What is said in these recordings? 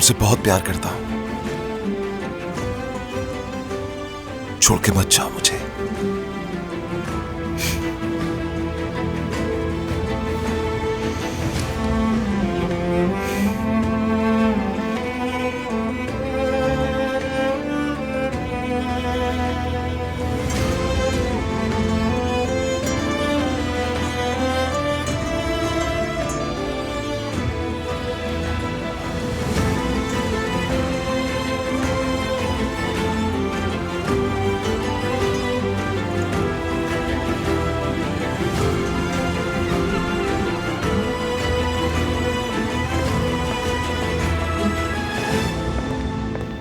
तुमसे बहुत प्यार करता हूं। छोड़ के मत जाओ मुझे।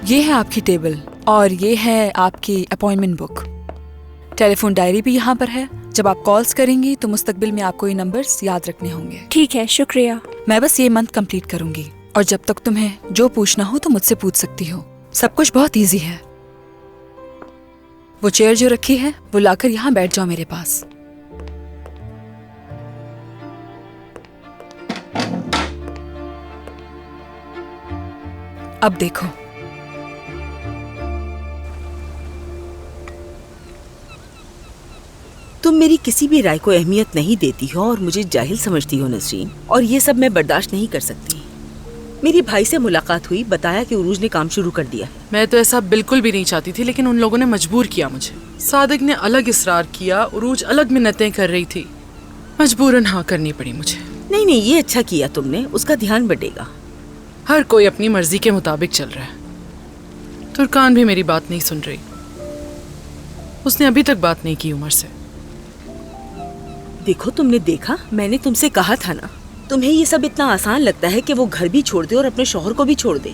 ये है आपकी टेबल और ये है आपकी अपॉइंटमेंट बुक। टेलीफोन डायरी भी यहाँ पर है। जब आप कॉल्स करेंगी तो मुस्तकबिल में आपको ये नंबर्स याद रखने होंगे। ठीक है, शुक्रिया। मैं बस ये मंथ कंप्लीट करूंगी और जब तक तुम्हें जो पूछना हो तो मुझसे पूछ सकती हो। सब कुछ बहुत इजी है। वो चेयर जो रखी है वो लाकर यहाँ बैठ जाओ मेरे पास। अब देखो, तुम मेरी किसी भी राय को अहमियत नहीं देती हो और मुझे जाहिल समझती हो नसरीन, और ये सब मैं बर्दाश्त नहीं कर सकती। मेरी भाई से मुलाकात हुई, बताया कि उरूज ने काम शुरू कर दिया। मैं तो ऐसा बिल्कुल भी नहीं चाहती थी, लेकिन उन लोगों ने मजबूर किया मुझे। सादिक ने अलग इसरार किया, उरूज अलग मिन्नतें कर रही थी, मजबूरन हाँ करनी पड़ी मुझे। नहीं नहीं, ये अच्छा किया तुमने, उसका ध्यान बढ़ेगा। हर कोई अपनी मर्जी के मुताबिक चल रहा है। तुर्कान भी मेरी बात नहीं सुन रही। उसने अभी तक बात नहीं की उमर से। देखो, तुमने देखा, मैंने तुमसे कहा था ना। तुम्हें ये सब इतना आसान लगता है कि वो घर भी छोड़ दे और अपने शौहर को भी छोड़ दे।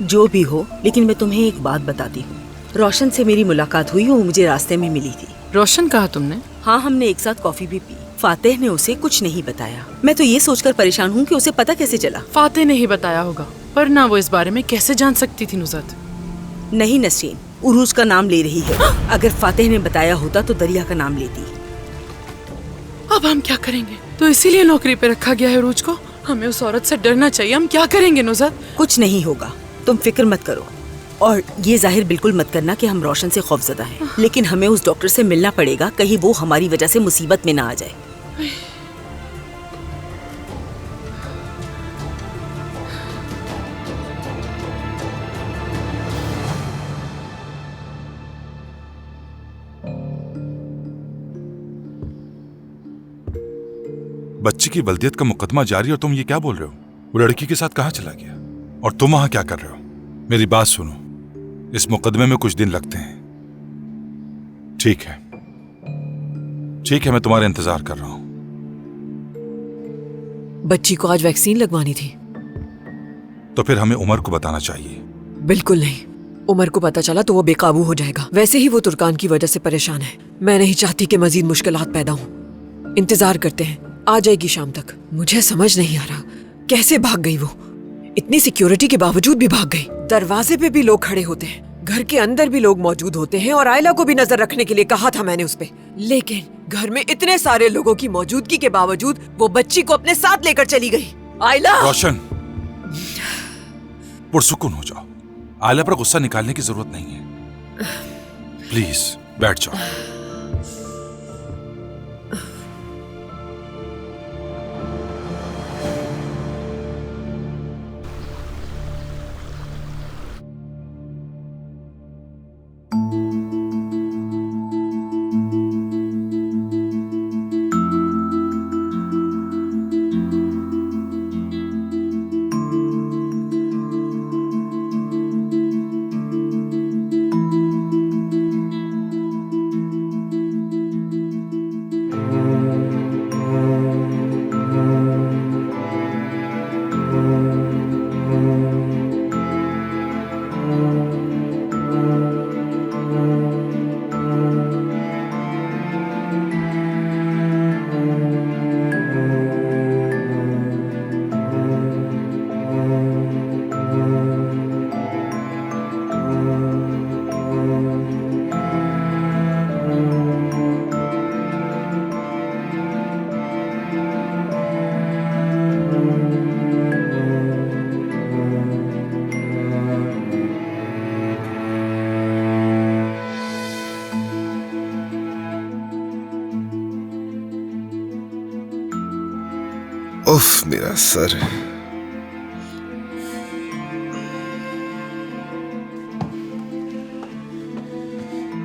जो भी हो, लेकिन मैं तुम्हें एक बात बताती हूँ। रोशन से मेरी मुलाकात हुई, वो मुझे रास्ते में मिली थी। रोशन कहा तुमने? हाँ, हमने एक साथ कॉफी भी पी। फातेह ने उसे कुछ नहीं बताया। मैं तो ये सोचकर परेशान हूँ कि उसे पता कैसे चला। फातेह ने ही बताया होगा, पर ना वो इस बारे में कैसे जान सकती थी नुसरत? नहीं नसरीन, उरूज का नाम ले रही है। अगर फातेह ने बताया होता तो दरिया का नाम लेती। अब हम क्या करेंगे? तो इसीलिए नौकरी पे रखा गया है उरूज को। हमें उस औरत से डरना चाहिए। हम क्या करेंगे नुसरत? कुछ नहीं होगा, तुम फिक्र मत करो। और ये जाहिर बिल्कुल मत करना कि हम रोशन से खौफजदा हैं। लेकिन हमें उस डॉक्टर से मिलना पड़ेगा, कहीं वो हमारी वजह से मुसीबत में ना आ जाए। बच्ची की वल्दियत का मुकदमा जारी और तुम ये क्या बोल रहे हो? वो लड़की के साथ कहाँ चला गया और तुम वहां क्या कर रहे हो? मेरी बात सुनो, इस मुकदमे में कुछ दिन लगते हैं। ठीक है, ठीक है, मैं तुम्हारा इंतजार कर रहा हूं। बच्ची को आज वैक्सीन लगवानी थी। तो फिर हमें उमर को बताना चाहिए। बिल्कुल नहीं, उमर को पता चला तो वो बेकाबू हो जाएगा। वैसे ही वो तुर्कान की वजह से परेशान है। मैं नहीं चाहती कि मजीद मुश्किलात पैदा हों। इंतजार करते हैं, आ जाएगी शाम तक। मुझे समझ नहीं आ रहा कैसे भाग गई वो। इतनी सिक्योरिटी के बावजूद भी भाग गई। दरवाजे पे भी लोग खड़े होते हैं, घर के अंदर भी लोग मौजूद होते हैं, और आयला को भी नजर रखने के लिए कहा था मैंने उस पे। लेकिन घर में इतने सारे लोगों की मौजूदगी के बावजूद वो बच्ची को अपने साथ लेकर चली गई। आयला! रोशन, पुरसुकून हो जाओ। आयला पर गुस्सा निकालने की जरूरत नहीं है। प्लीज बैठ जाओ। उफ, मेरा sir.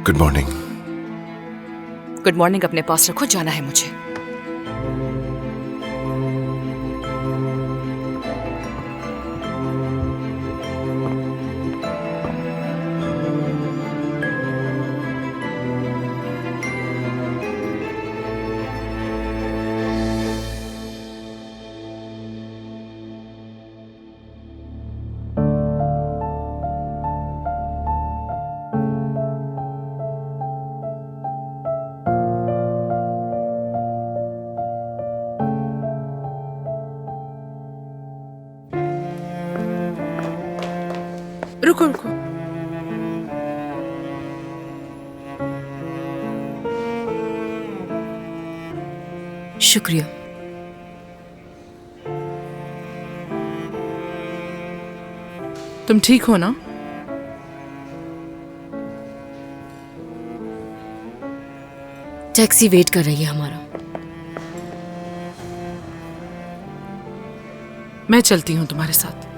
Good morning. Good morning अपने पास रखो, जाना है मुझे। रुको रुको, शुक्रिया। तुम ठीक हो ना? टैक्सी वेट कर रही है हमारा। मैं चलती हूँ तुम्हारे साथ।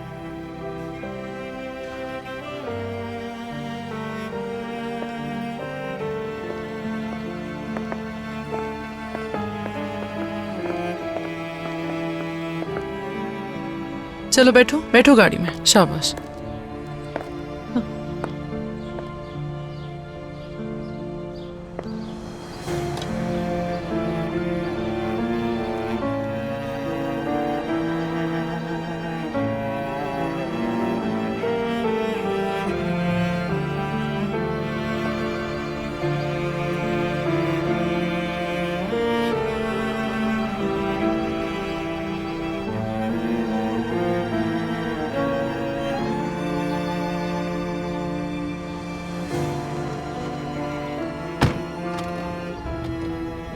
चलो बैठो बैठो गाड़ी में, शाबाश।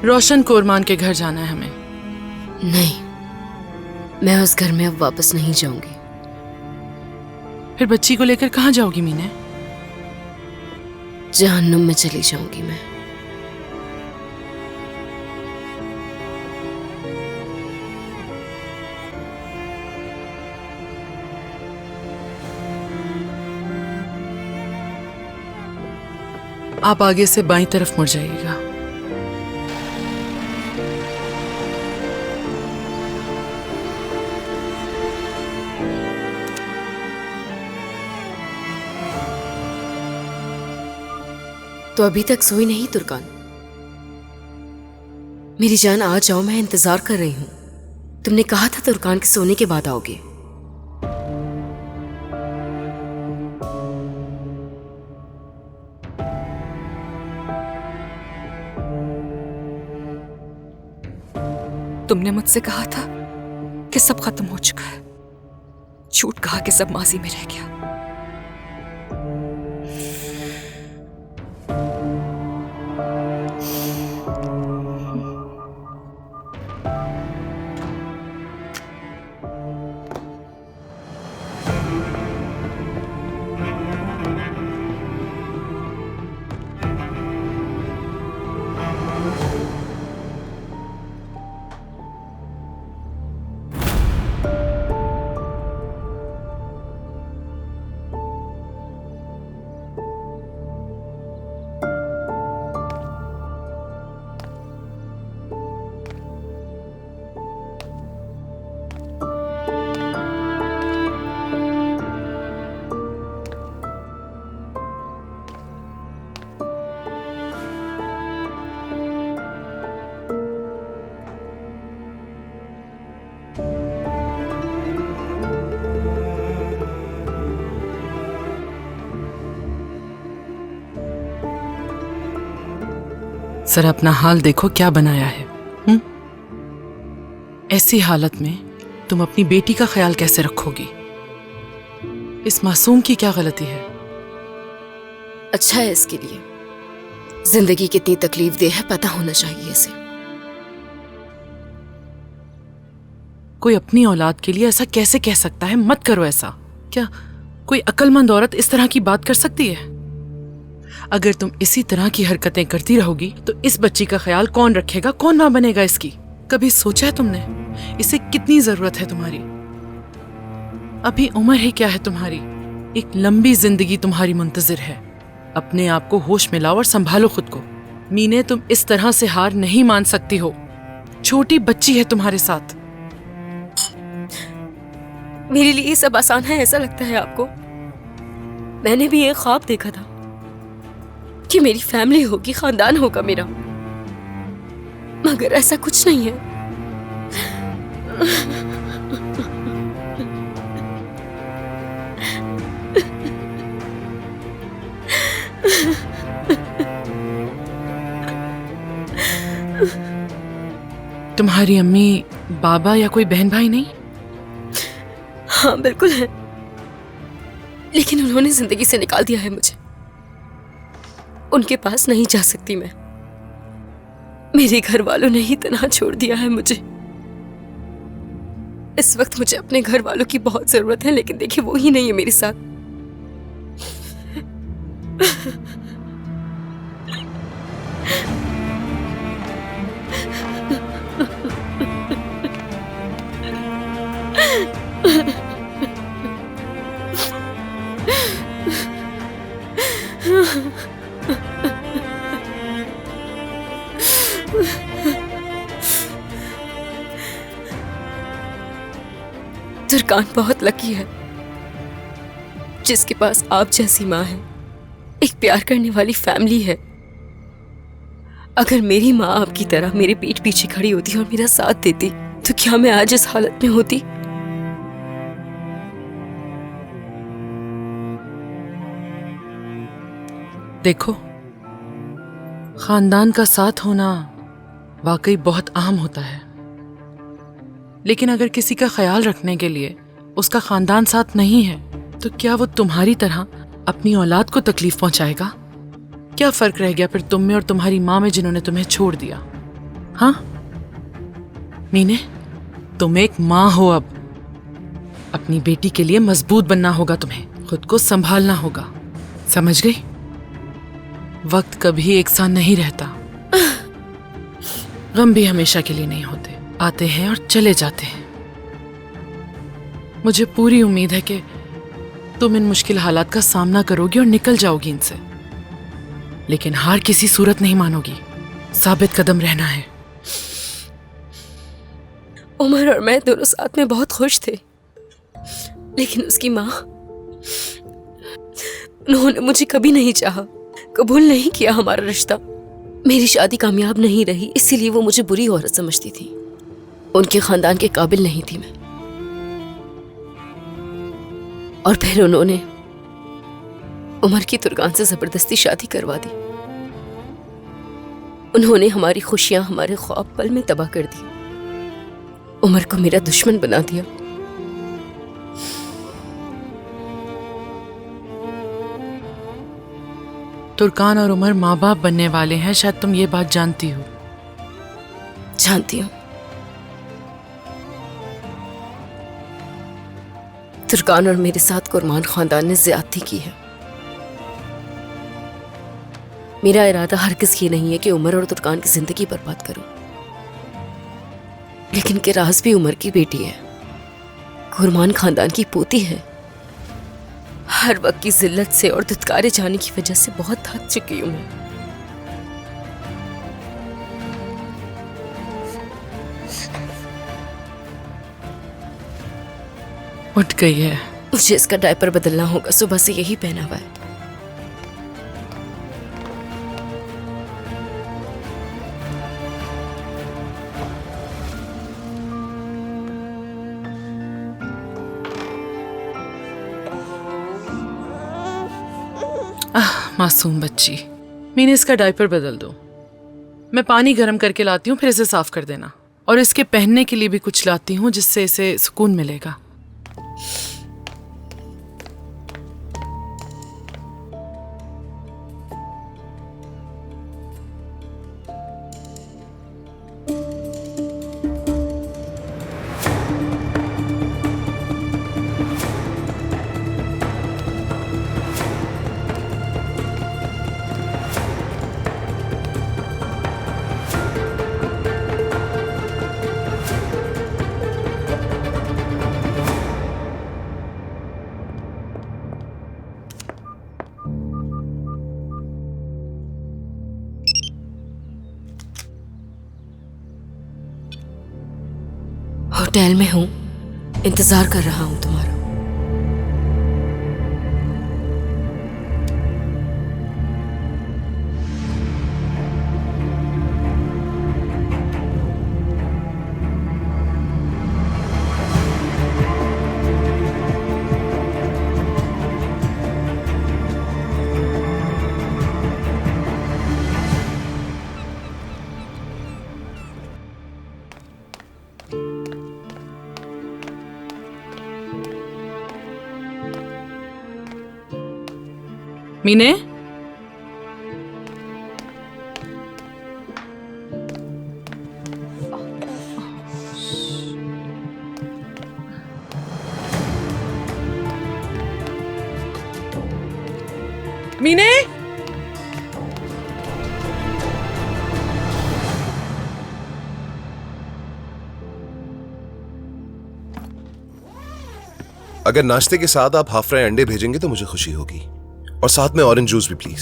रोशन कोरमान के घर जाना है हमें। नहीं, मैं उस घर में अब वापस नहीं जाऊंगी। फिर बच्ची को लेकर कहाँ जाओगी मीने? जहन्नुम में चली जाऊंगी मैं। आप आगे से बाईं तरफ मुड़ जाइएगा। तो अभी तक सोई नहीं तुर्कान? मेरी जान आ जाओ, मैं इंतजार कर रही हूं। तुमने कहा था तुर्कान के सोने के बाद आओगे। तुमने मुझसे कहा था कि सब खत्म हो चुका है। झूठ कहा कि सब माजी में रह गया। सर अपना हाल देखो क्या बनाया है। ऐसी हालत में तुम अपनी बेटी का ख्याल कैसे रखोगी? इस मासूम की क्या गलती है? अच्छा है इसके लिए। जिंदगी कितनी तकलीफ दे है पता होना चाहिए इसे। कोई अपनी औलाद के लिए ऐसा कैसे कह सकता है? मत करो ऐसा। क्या कोई अक्लमंद औरत इस तरह की बात कर सकती है? अगर तुम इसी तरह की हरकतें करती रहोगी तो इस बच्ची का ख्याल कौन रखेगा? कौन मां बनेगा इसकी? कभी सोचा है तुमने इसे कितनी जरूरत है तुम्हारी। अभी उम्र ही क्या है तुम्हारी, एक लंबी जिंदगी तुम्हारी मुंतजिर है। अपने आप को होश में लाओ और संभालो खुद को। मीने, तुम इस तरह से हार नहीं मान सकती हो। छोटी बच्ची है तुम्हारे साथ। मेरे लिए ये सब आसान है ऐसा लगता है आपको? मैंने भी एक ख्वाब देखा था कि मेरी फैमिली होगी, खानदान होगा मेरा, मगर ऐसा कुछ नहीं है। तुम्हारी अम्मी, बाबा या कोई बहन भाई नहीं? हाँ बिल्कुल है, लेकिन उन्होंने जिंदगी से निकाल दिया है मुझे। उनके पास नहीं जा सकती मैं। मेरे घर वालों ने ही तनहा छोड़ दिया है मुझे। इस वक्त मुझे अपने घर वालों की बहुत जरूरत है, लेकिन देखिए वो ही नहीं है मेरे साथ। तुर्कान बहुत लकी है जिसके पास आप जैसी माँ है, एक प्यार करने वाली फैमिली है। अगर मेरी माँ आपकी तरह मेरे पीठ पीछे खड़ी होती और मेरा साथ देती तो क्या मैं आज इस हालत में होती? देखो, खानदान का साथ होना वाकई बहुत अहम होता है, लेकिन अगर किसी का ख्याल रखने के लिए उसका खानदान साथ नहीं है तो क्या वो तुम्हारी तरह अपनी औलाद को तकलीफ पहुंचाएगा? क्या फर्क रह गया फिर तुम में और तुम्हारी माँ में जिन्होंने तुम्हें छोड़ दिया? हाँ मीने, तुम एक माँ हो। अब अपनी बेटी के लिए मजबूत बनना होगा तुम्हें, खुद को संभालना होगा, समझ गई? वक्त कभी एक सा नहीं रहता। गम भी हमेशा के लिए नहीं होते, आते हैं और चले जाते हैं। मुझे पूरी उम्मीद है कि तुम इन मुश्किल हालात का सामना करोगी और निकल जाओगी इनसे, लेकिन हार किसी सूरत नहीं मानोगी। साबित कदम रहना है। उमर और मैं दोनों साथ में बहुत खुश थे, लेकिन उसकी माँ, उन्होंने मुझे कभी नहीं चाहा, कबूल नहीं किया हमारा रिश्ता। मेरी शादी कामयाब नहीं रही, इसीलिए वो मुझे बुरी औरत समझती थी। उनके खानदान के काबिल नहीं थी मैं। और फिर उन्होंने उमर की तुर्कान से जबरदस्ती शादी करवा दी। उन्होंने हमारी खुशियां, हमारे ख्वाब पल में तबाह कर दी। उमर को मेरा दुश्मन बना दिया। तुर्कान और उमर माँ बाप बनने वाले हैं, शायद तुम ये बात जानती हो। जानती हूँ। तुर्कान और मेरे साथ कुरमान खानदान ने ज्यादती की है। मेरा इरादा हरगिज़ ये नहीं है कि उमर और तुर्कान की जिंदगी बर्बाद करूं, लेकिन किराज भी उमर की बेटी है, कुरमान खानदान की पोती है। हर वक्त की जिल्लत से और दुत्कारे जाने की वजह से बहुत थक चुकी हूं मैं। उठ गई है। मुझे इसका डायपर बदलना होगा, सुबह से यही पहना हुआ है। मासूम बच्ची, मीने इसका डायपर बदल दो। मैं पानी गर्म करके लाती हूँ, फिर इसे साफ कर देना। और इसके पहनने के लिए भी कुछ लाती हूँ जिससे इसे सुकून मिलेगा। होटल में हूँ, इंतजार कर रहा हूँ तुम्हारा। मीने, मीने, अगर नाश्ते के साथ आप हाफ फ्राई अंडे भेजेंगे तो मुझे खुशी होगी, और साथ में ऑरेंज जूस भी प्लीज।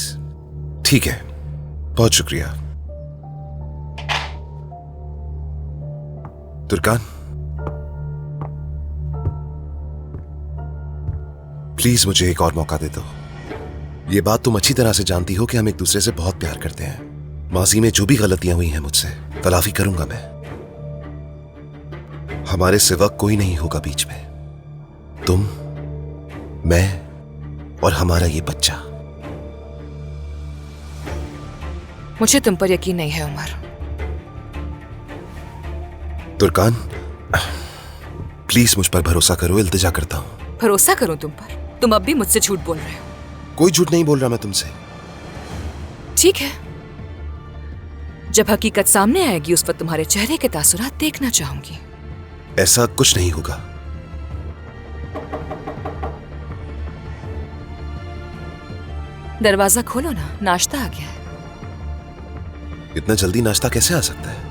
ठीक है, बहुत शुक्रिया। तुर्कान, प्लीज मुझे एक और मौका दे दो। ये बात तुम अच्छी तरह से जानती हो कि हम एक दूसरे से बहुत प्यार करते हैं। माजी में जो भी गलतियां हुई हैं मुझसे, तलाफी करूंगा मैं। हमारे सिवा कोई नहीं होगा बीच में, तुम, मैं और हमारा ये बच्चा। मुझे तुम पर यकीन नहीं है उमर। तुर्कान, प्लीज मुझ पर भरोसा करो, इल्तिजा करता हूं। भरोसा करूं तुम पर? तुम अब भी मुझसे झूठ बोल रहे हो। कोई झूठ नहीं बोल रहा मैं तुमसे। ठीक है, जब हकीकत सामने आएगी उस वक्त तुम्हारे चेहरे के तासुरात देखना चाहूंगी। ऐसा कुछ नहीं होगा। दरवाजा खोलो ना, नाश्ता आ गया है। इतना जल्दी नाश्ता कैसे आ सकता है?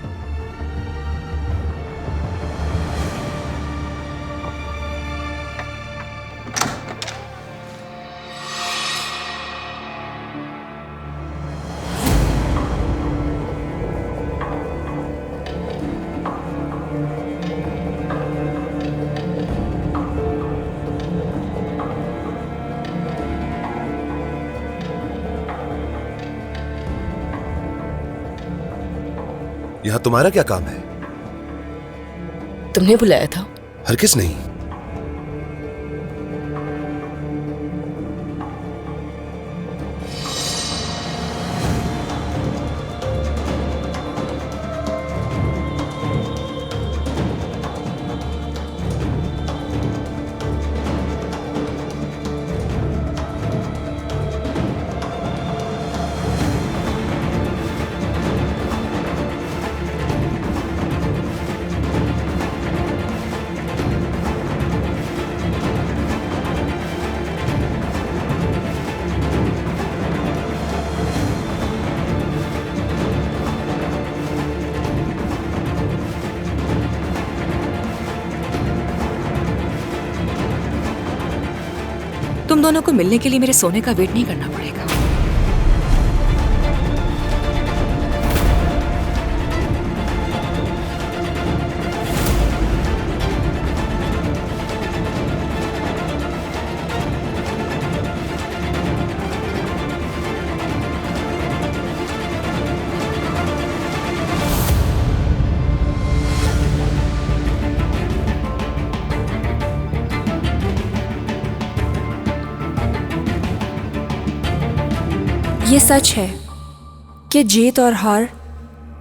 यहां तुम्हारा क्या काम है? तुमने बुलाया था? हरगिज नहीं। तुम दोनों को मिलने के लिए मेरे सोने का वेट नहीं करना पड़ेगा। ये सच है कि जीत और हार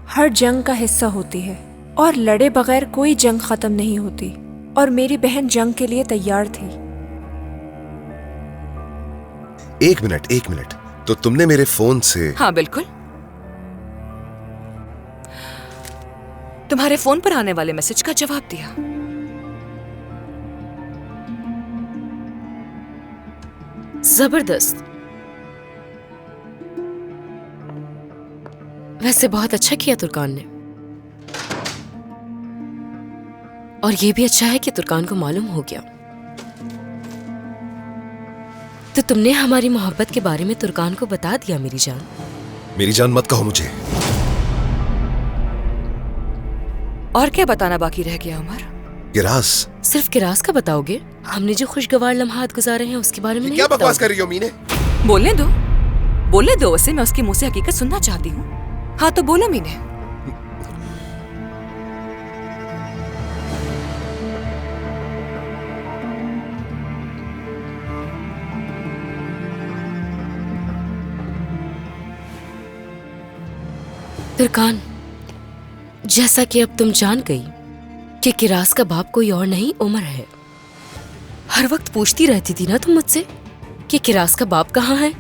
हर जंग का हिस्सा होती है, और लड़े बगैर कोई जंग खत्म नहीं होती, और मेरी बहन जंग के लिए तैयार थी। एक मिनट, तो तुमने मेरे फोन से? हाँ बिल्कुल, तुम्हारे फोन पर आने वाले मैसेज का जवाब दिया। जबरदस्त। वैसे बहुत अच्छा किया तुर्कान ने, और ये भी अच्छा है कि तुर्कान को मालूम हो गया। तो तुमने हमारी मोहब्बत के बारे में तुर्कान को बता दिया। मेरी जान, मेरी जान मत कहो मुझे। और क्या बताना बाकी रह गया उमर? गिरास, सिर्फ किरास का बताओगे? हमने जो खुशगवार लम्हात गुजारे हैं उसके बारे में नहीं क्या बकवास कर बताओगे? रही हो मीने? बोलने दो उसे, मैं उसके मुंह से हकीकत सुनना चाहती हूँ। हाँ तो बोलो मीने। तुर्कान, जैसा कि अब तुम जान गई कि किरास का बाप कोई और नहीं उमर है। हर वक्त पूछती रहती थी ना तुम मुझसे कि किरास का बाप कहाँ है।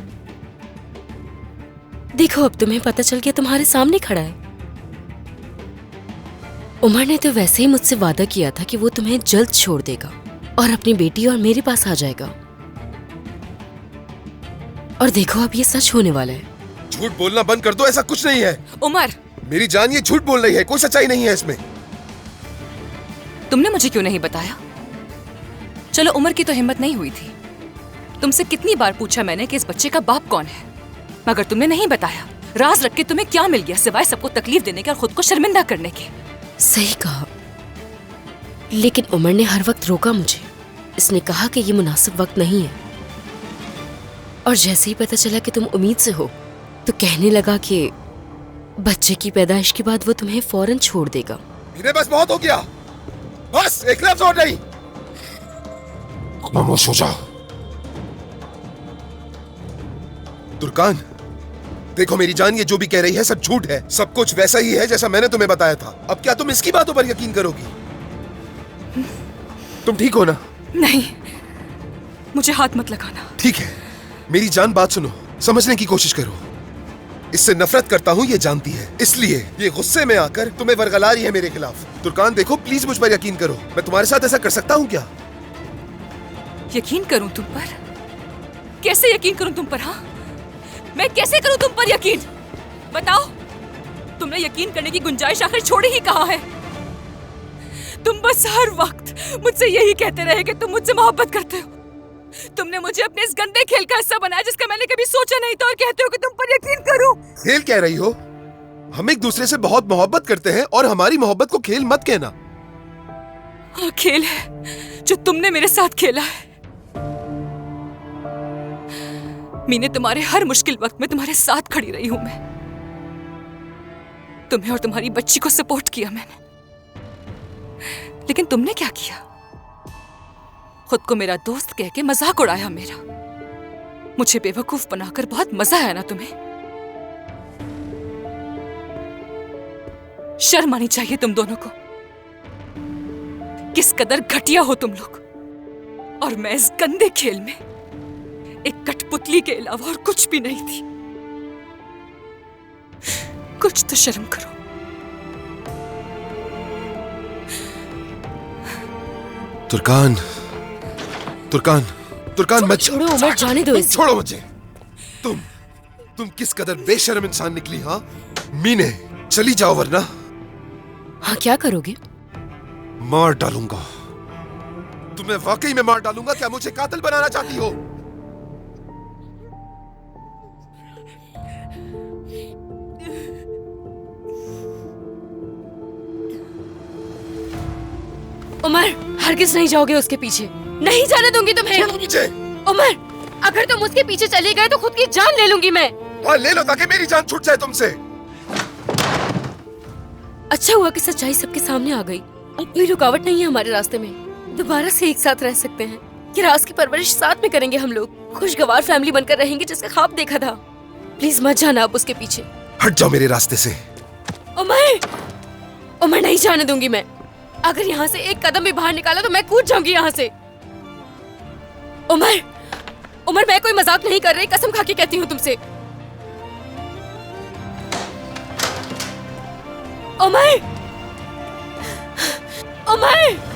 देखो अब तुम्हें पता चल गया, तुम्हारे सामने खड़ा है। उमर ने तो वैसे ही मुझसे वादा किया था कि वो तुम्हें जल्द छोड़ देगा और अपनी बेटी और मेरे पास आ जाएगा। और देखो अब ये सच होने वाला है। झूठ बोलना बंद कर दो, ऐसा कुछ नहीं है। उमर, मेरी जान ये झूठ बोल रही है, कोई सच्चाई नहीं है इसमें। तुमने मुझे क्यों नहीं बताया? चलो उमर की तो हिम्मत नहीं हुई थी। तुमसे कितनी बार पूछा मैंने कि इस बच्चे का बाप कौन है, मगर तुमने नहीं बताया। राज रख के तुम्हें क्या मिल गया सिवाय सबको तकलीफ देने के और खुद को शर्मिंदा करने के? सही कहा, लेकिन उमर ने हर वक्त रोका मुझे। इसने कहा कि ये मुनासिब वक्त नहीं है। और जैसे ही पता चला कि तुम उम्मीद से हो तो कहने लगा कि बच्चे की पैदाइश के बाद वो तुम्हें फौरन छोड़ देगा। मीने बस बहुत हो गया, बस एक लफ्ज और नहीं। खामोश हो जाओ। तुर्कान, देखो मेरी जान, ये जो भी कह रही है सब झूठ है। सब कुछ वैसा ही है जैसा मैंने तुम्हें बताया था। अब क्या तुम इसकी बातों पर यकीन करोगी? तुम ठीक हो ना? नहीं, मुझे हाथ मत लगाना। ठीक है, मेरी जान बात सुनो, समझने की कोशिश करो। इससे नफरत करता हूँ ये जानती है, इसलिए ये गुस्से में आकर तुम्हें वरगला रही है मेरे खिलाफ। तुर्कान देखो प्लीज मुझ पर यकीन करो। मैं तुम्हारे साथ ऐसा कर सकता हूँ क्या? यकीन करूं तुम पर? कैसे यकीन करूं तुम पर? हाँ, मैं कैसे करूं तुम पर यकीन? बताओ। तुमने यकीन करने की गुंजाइश आखिर छोड़ी ही कहाँ है? तुम बस हर वक्त मुझसे यही कहते रहे कि तुम मुझसे मोहब्बत करते हो। तुमने मुझे अपने इस गंदे खेल का हिस्सा बनाया जिसका मैंने कभी सोचा नहीं था, और कहते हो कि तुम पर यकीन करूं। खेल कह रही हो? हम एक दूसरे से बहुत मोहब्बत करते हैं और हमारी मोहब्बत को खेल मत कहना। हाँ, खेल है जो तुमने मेरे साथ खेला है। मीने, तुम्हारे हर मुश्किल वक्त में तुम्हारे साथ खड़ी रही हूं मैं। तुम्हें और तुम्हारी बच्ची को सपोर्ट किया मैंने, लेकिन तुमने क्या किया? खुद को मेरा दोस्त कह के मजाक उड़ाया मेरा। मुझे बेवकूफ बनाकर बहुत मजा आया ना तुम्हें? शर्म आनी चाहिए तुम दोनों को। किस कदर घटिया हो तुम लोग। और मैं इस गंदे खेल में एक कठपुतली के अलावा और कुछ भी नहीं थी। कुछ तो शर्म करो। तुर्कान, तुर्कान, तुर्कान मत छोड़ो उमर, जाने दो इसे। छोड़ो मुझे। तुम किस कदर बेशर्म इंसान निकली। हाँ मीने, चली जाओ वरना हाँ, क्या करोगे? मार डालूंगा तुम्हें, वाकई में मार डालूंगा। क्या मुझे कातिल बनाना चाहती हो? उमर, हरगिज नहीं जाओगे उसके पीछे। नहीं जाने दूंगी तुम्हें। छोड़ो मुझे। उमर, अगर तुम उसके पीछे चले गए तो खुद की जान ले लूंगी मैं। हाँ ले लो, ताकि मेरी जान छूट जाए तुमसे। अच्छा हुआ कि सच्चाई सबके सामने आ गई। अब कोई रुकावट नहीं है हमारे रास्ते में। दोबारा से एक साथ रह सकते हैं। किरास की परवरिश साथ में करेंगे हम लोग। खुशगवार फैमिली बनकर रहेंगे जिसका ख्वाब देखा था। प्लीज मत जाना अब उसके पीछे। हट जाओ मेरे रास्ते से। उमर, उमर नहीं जाने दूंगी मैं। अगर यहाँ से एक कदम भी बाहर निकाला तो मैं कूद जाऊंगी यहाँ से। उमर, उमर मैं कोई मजाक नहीं कर रही, कसम खा के कहती हूँ तुमसे। उमर, उमर।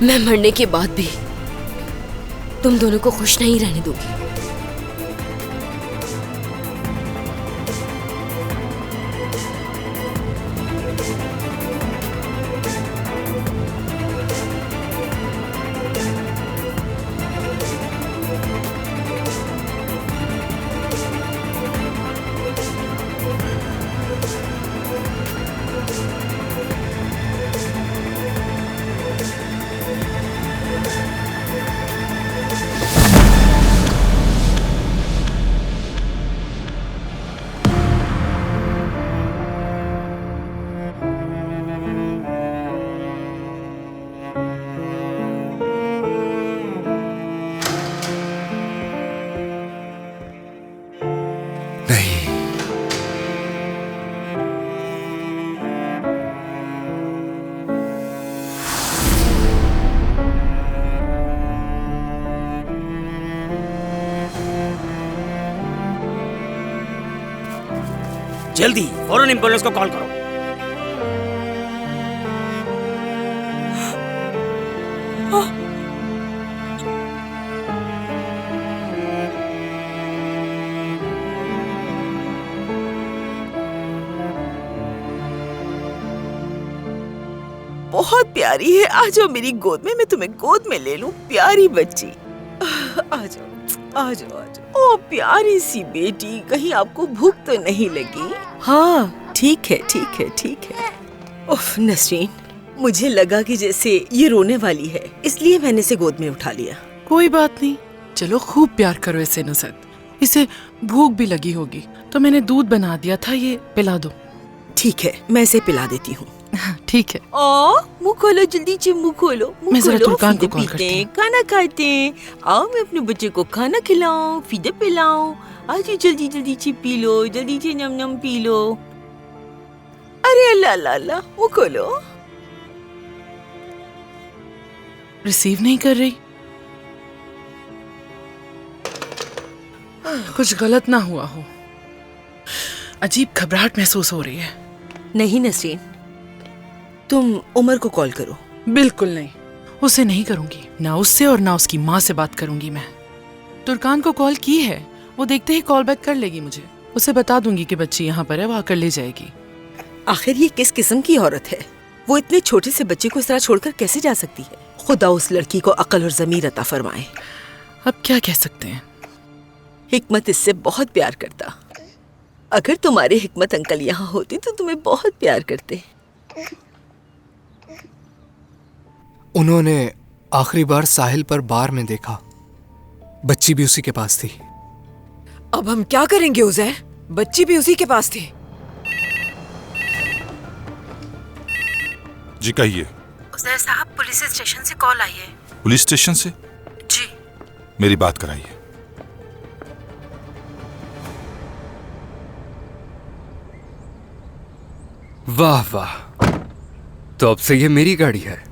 मैं मरने के बाद भी तुम दोनों को खुश नहीं रहने दूंगी। जल्दी फौरन एम्बुलेंस को कॉल करो। बहुत प्यारी है, आ जाओ मेरी गोद में, मैं तुम्हें गोद में ले लूं, प्यारी बच्ची। आ जाओ आ जाओ आ जाओ। ओ प्यारी सी बेटी, कहीं आपको भूख तो नहीं लगी? हाँ ठीक है ठीक है ठीक है। उफ नसरीन, मुझे लगा कि जैसे ये रोने वाली है, इसलिए मैंने इसे गोद में उठा लिया। कोई बात नहीं, चलो खूब प्यार करो इससे नुसरत। इसे भूख भी लगी होगी तो मैंने दूध बना दिया था, ये पिला दो। ठीक है, मैं इसे पिला देती हूँ। ठीक है। ओ मुँह खोलो जल्दी से, मुँह खोलो, मुँह मैं जरा खोलो। तुर्कान को फीदे कॉल पीते करती हैं, खाना खाते हैं। आओ मैं अपने बच्चे को खाना खिलाऊं, फीदे पिलाऊं। आज जल्दी जल्दी से पी लो, जल्दी से नम नम पी लो। अरे अल्लाह अल्लाह अल्लाह, मुँह खोलो। रिसीव नहीं कर रही, कुछ गलत ना हुआ हो। अजीब घबराहट महसूस हो रही है। नहीं नसरीन, तुम उमर को कॉल करो। बिल्कुल नहीं, उसे नहीं करूंगी, ना उससे और ना उसकी माँ से बात करूंगी मैं। तुर्कान को कॉल की है, वो देखते ही कॉल बैक कर लेगी मुझे। उसे बता दूंगी कि बच्ची यहाँ पर है, वो आकर ले जाएगी। आखिर ये किस किस्म की औरत है? वो इतने छोटे से बच्चे को इस तरह छोड़कर कैसे जा सकती है? खुदा उस लड़की को अक्ल और ज़मीर अता फरमाए। अब क्या कह सकते हैं। हिकमत इससे बहुत प्यार करता। अगर तुम्हारे हिकमत अंकल यहाँ होते तो तुम्हें बहुत प्यार करते। उन्होंने आखिरी बार साहिल पर बार में देखा, बच्ची भी उसी के पास थी। अब हम क्या करेंगे उज़ैर? बच्ची भी उसी के पास थी। जी कहिए। उज़ैर साहब, पुलिस स्टेशन से कॉल आई है। पुलिस स्टेशन से? जी। मेरी बात कराइए। वाह वाह, तो अब से ये मेरी गाड़ी है।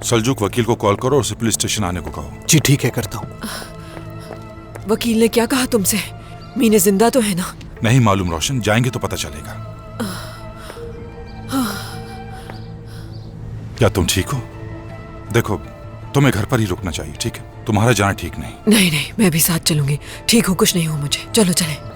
सलजूक वकील को कॉल करो और उसे पुलिस स्टेशन आने को कहो। जी ठीक है, करता हूँ। वकील ने क्या कहा तुमसे? मीने जिंदा तो है ना? नहीं मालूम रोशन, जाएंगे तो पता चलेगा। क्या तुम ठीक हो? देखो, तुम्हें घर पर ही रुकना चाहिए, ठीक है? तुम्हारा जाना ठीक नहीं। नहीं नहीं, मैं भी साथ चलूंगी। ठीक हूँ, कुछ नहीं हो मुझे। चलो चले।